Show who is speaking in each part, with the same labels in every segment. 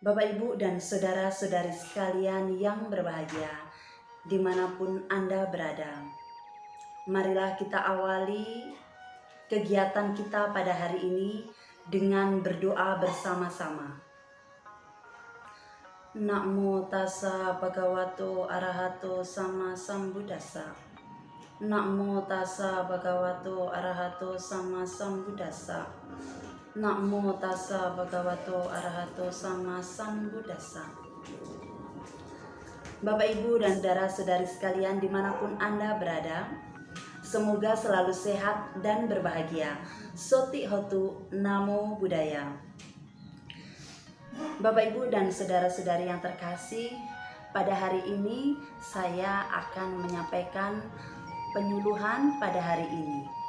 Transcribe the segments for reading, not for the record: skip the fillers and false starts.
Speaker 1: Bapak, Ibu, dan saudara-saudari sekalian yang berbahagia, dimanapun Anda berada. Marilah kita awali kegiatan kita pada hari ini dengan berdoa bersama-sama. Namo tassa bhagavato arahato sama sambuddhassa. Namo tassa bhagavato arahato sama sambuddhassa. Namo tassa bhagavato arahato sama sambuddhassa. Bapak, Ibu, dan saudara-saudari sekalian dimanapun Anda berada, semoga selalu sehat dan berbahagia. Soti Hotu Namo Buddhaya. Bapak, Ibu, dan saudara-saudari yang terkasih, pada hari ini saya akan menyampaikan penyuluhan pada hari ini.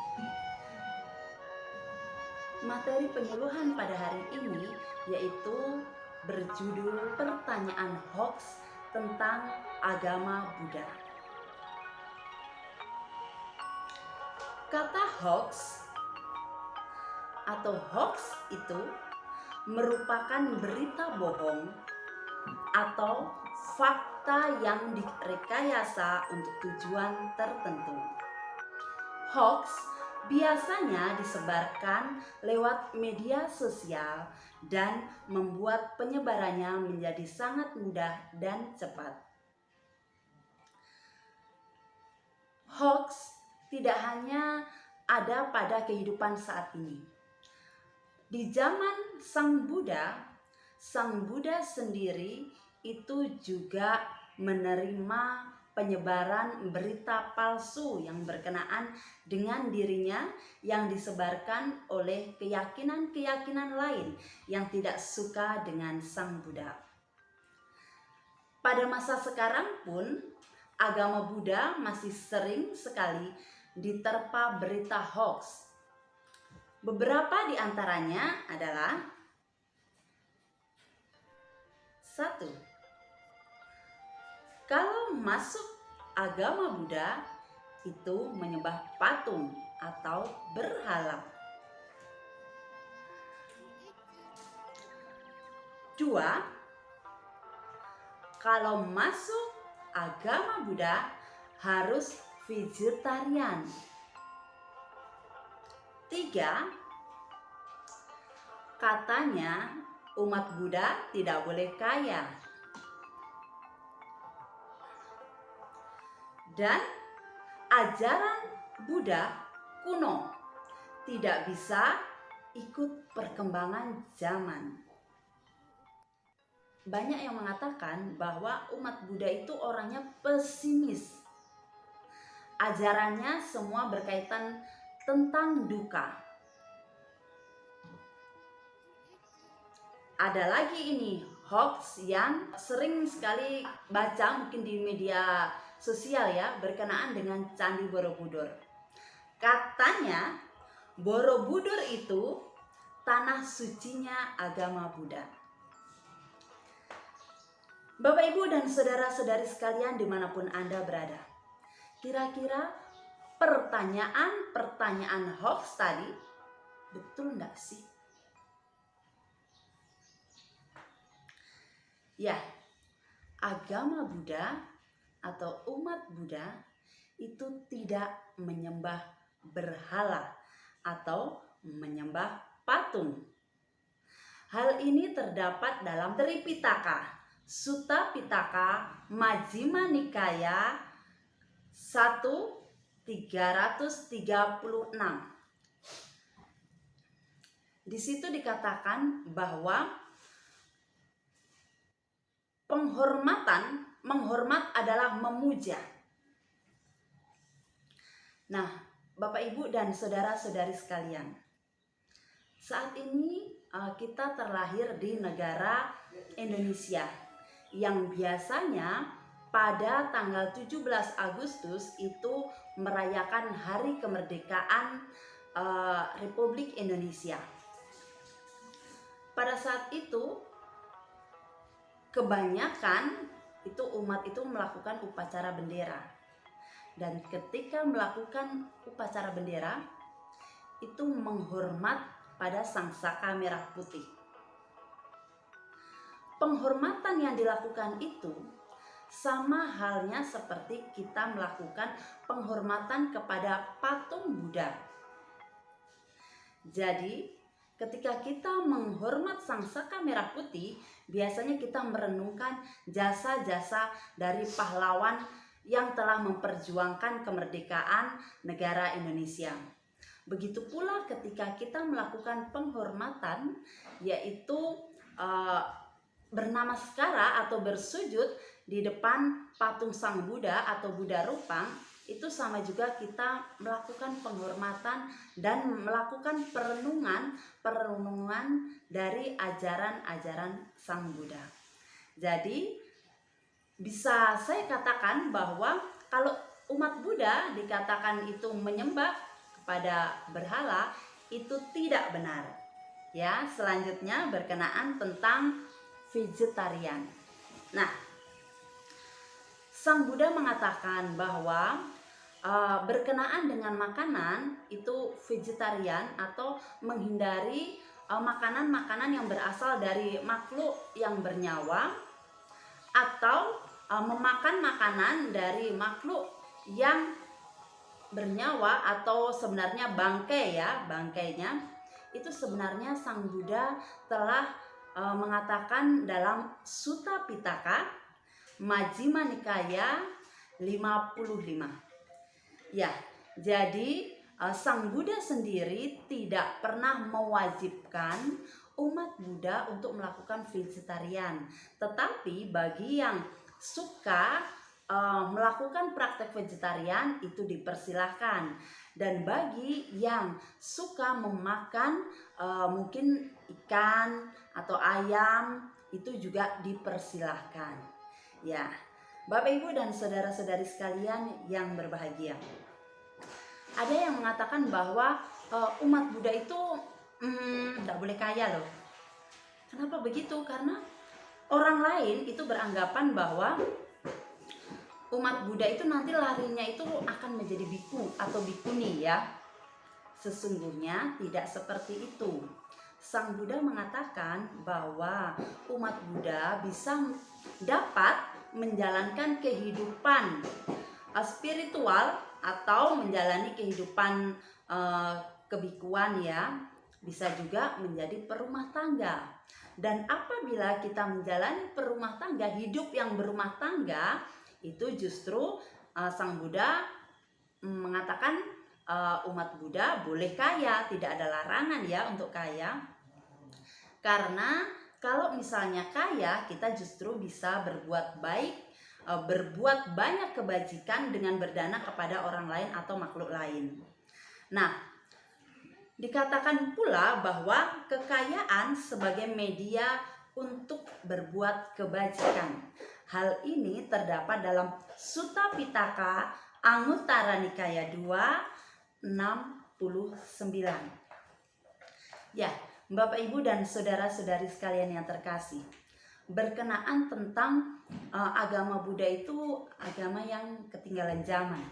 Speaker 1: Materi penyuluhan pada hari ini yaitu berjudul pertanyaan hoax tentang agama Buddha. Kata hoax atau hoax itu merupakan berita bohong atau fakta yang direkayasa untuk tujuan tertentu. Hoax biasanya disebarkan lewat media sosial dan membuat penyebarannya menjadi sangat mudah dan cepat. Hoax tidak hanya ada pada kehidupan saat ini. Di zaman Sang Buddha sendiri itu juga menerima penyebaran berita palsu yang berkenaan dengan dirinya yang disebarkan oleh keyakinan-keyakinan lain yang tidak suka dengan Sang Buddha. Pada masa sekarang pun agama Buddha masih sering sekali diterpa berita hoax. Beberapa di antaranya adalah: 1. Kalau masuk agama Buddha itu menyembah patung atau berhala. 2. Kalau masuk agama Buddha harus vegetarian. 3. Katanya umat Buddha tidak boleh kaya. Dan ajaran Buddha kuno tidak bisa ikut perkembangan zaman. Banyak yang mengatakan bahwa umat Buddha itu orangnya pesimis. Ajarannya semua berkaitan tentang duka. Ada lagi ini hoax yang sering sekali baca mungkin di media sosial ya, berkenaan dengan Candi Borobudur. Katanya Borobudur itu tanah sucinya agama Buddha. Bapak, Ibu, dan saudara-saudari sekalian dimanapun Anda berada, kira-kira pertanyaan hoax tadi betul enggak sih? Ya, agama Buddha atau umat Buddha itu tidak menyembah berhala atau menyembah patung. Hal ini terdapat dalam Tripitaka, Sutta Pitaka, Majjhima Nikaya 1/336. Di situ dikatakan bahwa menghormat adalah memuja. Nah, Bapak, Ibu, dan saudara-saudari sekalian, saat ini kita terlahir di negara Indonesia yang biasanya pada tanggal 17 Agustus itu merayakan hari kemerdekaan Republik Indonesia. Pada saat itu kebanyakan itu umat itu melakukan upacara bendera. Dan ketika melakukan upacara bendera itu menghormat pada Sang Saka Merah Putih. penghormatan yang dilakukan itu sama halnya seperti kita melakukan penghormatan kepada patung Buddha. Jadi, ketika kita menghormat Sang Saka Merah Putih, biasanya kita merenungkan jasa-jasa dari pahlawan yang telah memperjuangkan kemerdekaan negara Indonesia. Begitu pula ketika kita melakukan penghormatan, yaitu bernama skara atau bersujud di depan patung Sang Buddha atau Buddha Rupang, itu sama juga kita melakukan penghormatan dan melakukan perenungan dari ajaran-ajaran Sang Buddha. Jadi bisa saya katakan bahwa kalau umat Buddha dikatakan itu menyembah kepada berhala, itu tidak benar. Ya, selanjutnya berkenaan tentang vegetarian. Nah, Sang Buddha mengatakan bahwa berkenaan dengan makanan itu vegetarian atau menghindari makanan-makanan yang berasal dari makhluk yang bernyawa, atau memakan makanan dari makhluk yang bernyawa atau sebenarnya bangkai ya, bangkainya itu sebenarnya Sang Buddha telah mengatakan dalam Sutta Pitaka Majjhima Nikaya 55. Ya, jadi Sang Buddha sendiri tidak pernah mewajibkan umat Buddha untuk melakukan vegetarian. Tetapi bagi yang suka melakukan praktek vegetarian itu dipersilahkan. Dan bagi yang suka memakan mungkin ikan atau ayam itu juga dipersilahkan. Ya, Bapak Ibu dan saudara-saudari sekalian yang berbahagia. Ada yang mengatakan bahwa umat Buddha itu tidak boleh kaya loh. Kenapa begitu? Karena orang lain itu beranggapan bahwa umat Buddha itu nanti larinya itu akan menjadi biku atau bikuni ya. Sesungguhnya tidak seperti itu. Sang Buddha mengatakan bahwa umat Buddha bisa dapat menjalankan kehidupan spiritual atau menjalani kehidupan kebikuan ya, bisa juga menjadi perumah tangga. Dan apabila kita menjalani perumah tangga, hidup yang berumah tangga, itu justru Sang Buddha mengatakan umat Buddha boleh kaya, tidak ada larangan ya untuk kaya. Karena kalau misalnya kaya, kita justru bisa berbuat baik, berbuat banyak kebajikan dengan berdana kepada orang lain atau makhluk lain. Nah, dikatakan pula bahwa kekayaan sebagai media untuk berbuat kebajikan. Hal ini terdapat dalam Sutta Pitaka Anguttara Nikaya 2, 69. Ya, Bapak Ibu dan saudara-saudari sekalian yang terkasih, berkenaan tentang agama Buddha itu agama yang ketinggalan zaman.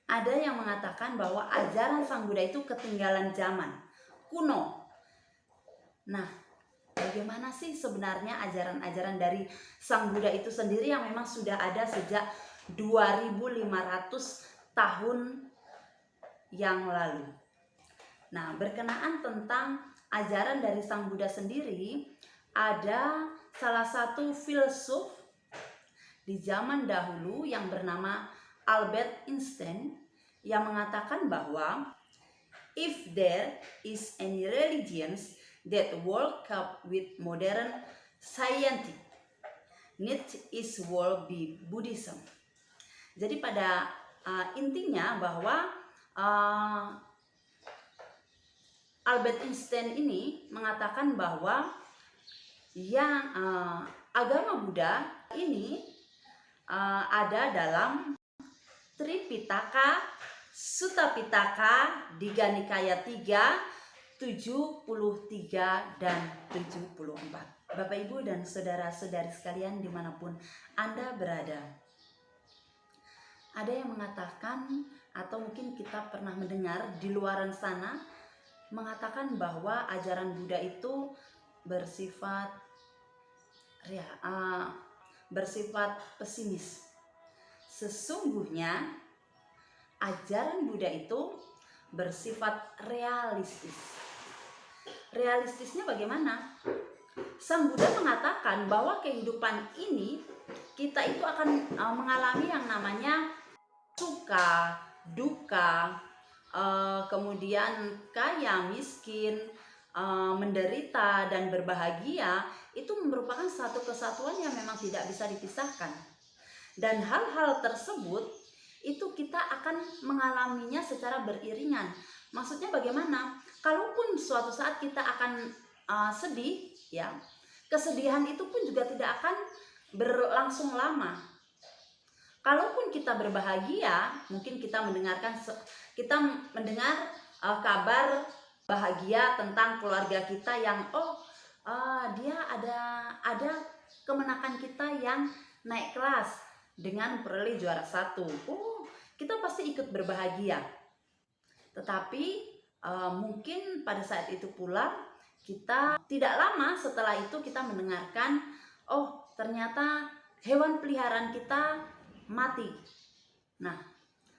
Speaker 1: Ada yang mengatakan bahwa ajaran Sang Buddha itu ketinggalan zaman, kuno. Nah, bagaimana sih sebenarnya ajaran-ajaran dari Sang Buddha itu sendiri yang memang sudah ada sejak 2500 tahun yang lalu. Nah, berkenaan tentang ajaran dari Sang Buddha sendiri, ada salah satu filsuf di zaman dahulu yang bernama Albert Einstein yang mengatakan bahwa if there is any religions that work up with modern scientific needs, it will be Buddhism. Jadi pada intinya bahwa Albert Einstein ini mengatakan bahwa yang agama Buddha ini ada dalam Tripitaka, Sutta Pitaka, Digha Nikaya 3, 73 dan 74. Bapak Ibu dan saudara-saudari sekalian dimanapun Anda berada, ada yang mengatakan atau mungkin kita pernah mendengar di luaran sana mengatakan bahwa ajaran Buddha itu bersifat bersifat pesimis. Sesungguhnya ajaran Buddha itu bersifat realistis. Realistisnya bagaimana? Sang Buddha mengatakan bahwa kehidupan ini kita itu akan mengalami yang namanya suka, duka, kemudian kaya, miskin, menderita, dan berbahagia. Itu merupakan satu kesatuan yang memang tidak bisa dipisahkan. Dan hal-hal tersebut itu kita akan mengalaminya secara beriringan. Maksudnya bagaimana? Kalaupun suatu saat kita akan sedih, ya, kesedihan itu pun juga tidak akan berlangsung lama. Kalaupun kita berbahagia, mungkin kita mendengar kabar bahagia tentang keluarga kita yang dia ada kemenangan kita yang naik kelas dengan memperoleh juara 1. Kita pasti ikut berbahagia. Tetapi mungkin pada saat itu pula kita tidak lama setelah itu kita mendengarkan ternyata hewan peliharaan kita mati. Nah,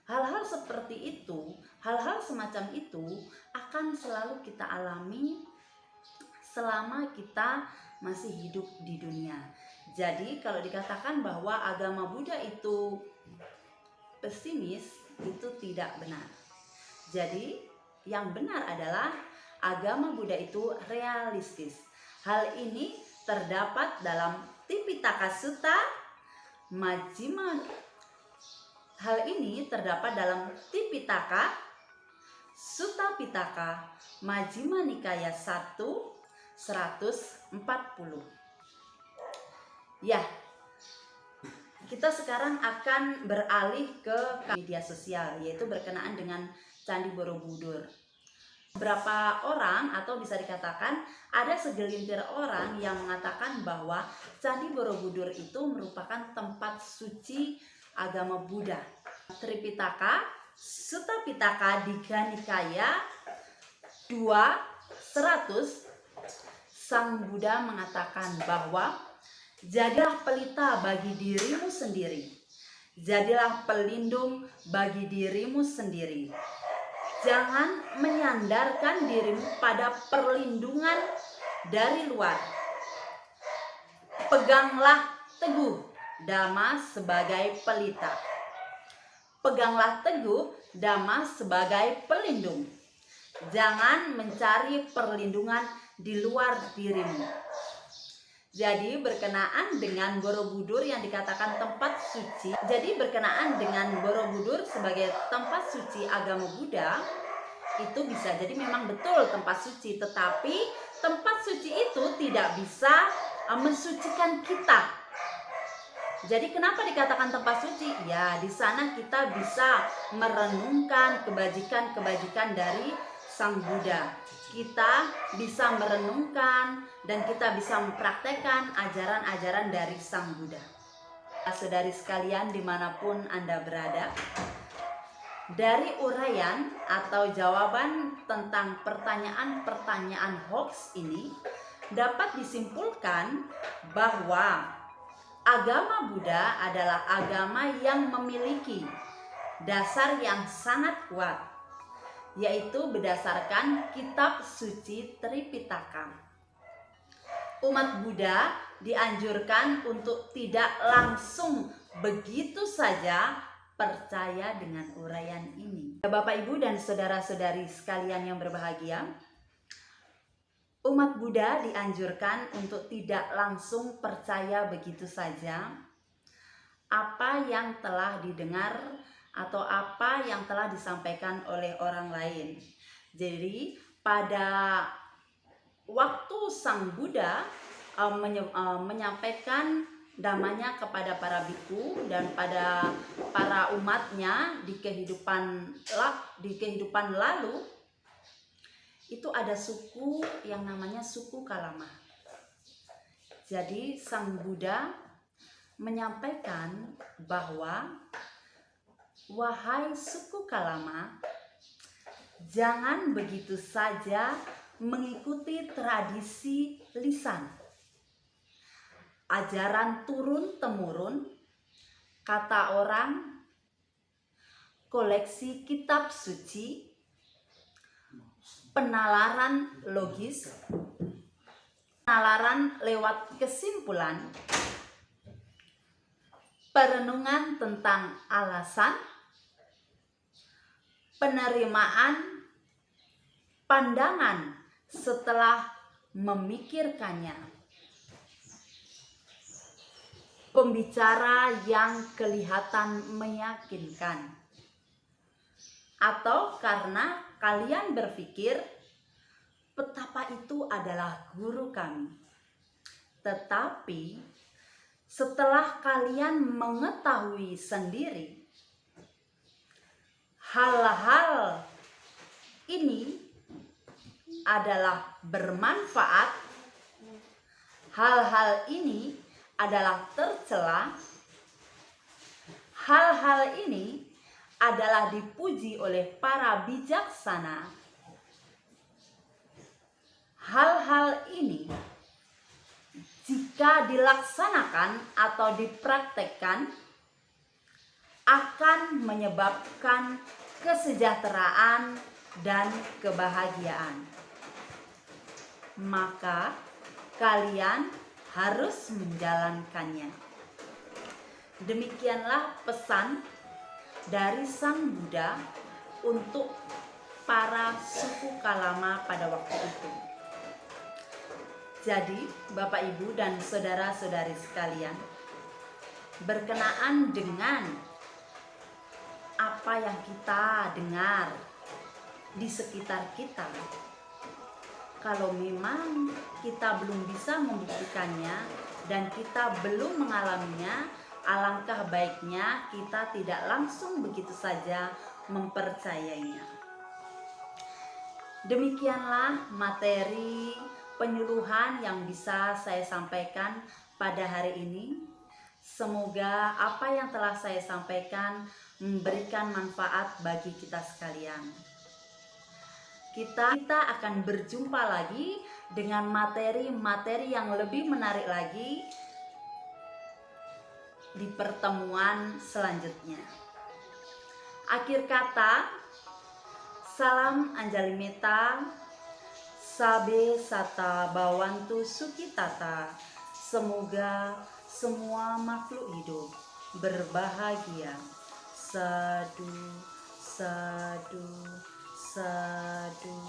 Speaker 1: hal-hal seperti itu, hal-hal semacam itu akan selalu kita alami selama kita masih hidup di dunia. Jadi kalau dikatakan bahwa agama Buddha itu pesimis, itu tidak benar. Jadi yang benar adalah agama Buddha itu realistis. Hal ini terdapat dalam Tipitaka Sutta Majjhima. Hal ini terdapat dalam Tipitaka Sutta Pitaka Majjhima Nikaya 1 140. Ya, kita sekarang akan beralih ke media sosial, yaitu berkenaan dengan Candi Borobudur. Beberapa orang, atau bisa dikatakan ada segelintir orang yang mengatakan bahwa Candi Borobudur itu merupakan tempat suci agama Buddha. Tripitaka Sutta Pitaka Digha Nikaya 2 100, Sang Buddha mengatakan bahwa jadilah pelita bagi dirimu sendiri, jadilah pelindung bagi dirimu sendiri. Jangan menyandarkan dirimu pada perlindungan dari luar. Peganglah teguh Dhamma sebagai pelita. Peganglah teguh Dhamma sebagai pelindung. Jangan mencari perlindungan di luar dirimu. Jadi berkenaan dengan Borobudur yang dikatakan tempat suci, jadi berkenaan dengan Borobudur sebagai tempat suci agama Buddha, itu bisa jadi memang betul tempat suci, tetapi tempat suci itu tidak bisa mensucikan kita. Jadi kenapa dikatakan tempat suci? Ya, di sana kita bisa merenungkan kebajikan-kebajikan dari Sang Buddha. Kita bisa merenungkan dan kita bisa mempraktekkan ajaran-ajaran dari Sang Buddha. Saudari sekalian dimanapun Anda berada, dari uraian atau jawaban tentang pertanyaan-pertanyaan hoax ini dapat disimpulkan bahwa agama Buddha adalah agama yang memiliki dasar yang sangat kuat, yaitu berdasarkan kitab suci Tripitaka. Umat Buddha dianjurkan untuk tidak langsung begitu saja percaya dengan uraian ini. Bapak, Ibu, dan saudara-saudari sekalian yang berbahagia, umat Buddha dianjurkan untuk tidak langsung percaya begitu saja apa yang telah didengar atau apa yang telah disampaikan oleh orang lain. Jadi pada waktu Sang Buddha menyampaikan damanya kepada para biku dan pada para umatnya di kehidupan lalu, itu ada suku yang namanya suku Kalama. Jadi Sang Buddha menyampaikan bahwa wahai suku Kalama, Jangan begitu saja mengikuti tradisi lisan. Ajaran turun-temurun, kata orang, koleksi kitab suci, penalaran logis, penalaran lewat kesimpulan, perenungan tentang alasan, penerimaan pandangan setelah memikirkannya. Pembicara yang kelihatan meyakinkan, atau karena kalian berpikir petapa itu adalah guru kami. Tetapi setelah kalian mengetahui sendiri hal-hal ini adalah bermanfaat, hal-hal ini adalah tercela, hal-hal ini adalah dipuji oleh para bijaksana, hal-hal ini jika dilaksanakan atau dipraktekkan akan menyebabkan kesejahteraan dan kebahagiaan. Maka kalian harus menjalankannya. Demikianlah pesan dari Sang Buddha untuk para suku Kalama pada waktu itu. Jadi, Bapak Ibu dan saudara-saudari sekalian, berkenaan dengan apa yang kita dengar di sekitar kita, kalau memang kita belum bisa membuktikannya dan kita belum mengalaminya, alangkah baiknya kita tidak langsung begitu saja mempercayainya. Demikianlah materi penyuluhan yang bisa saya sampaikan pada hari ini. Semoga apa yang telah saya sampaikan memberikan manfaat bagi kita sekalian. Kita akan berjumpa lagi dengan materi-materi yang lebih menarik lagi di pertemuan selanjutnya. Akhir kata, salam Anjali Meta, Sabe Sata Bawantu Sukitata. Semoga semua makhluk hidup berbahagia. Sadu, sadu, sadu.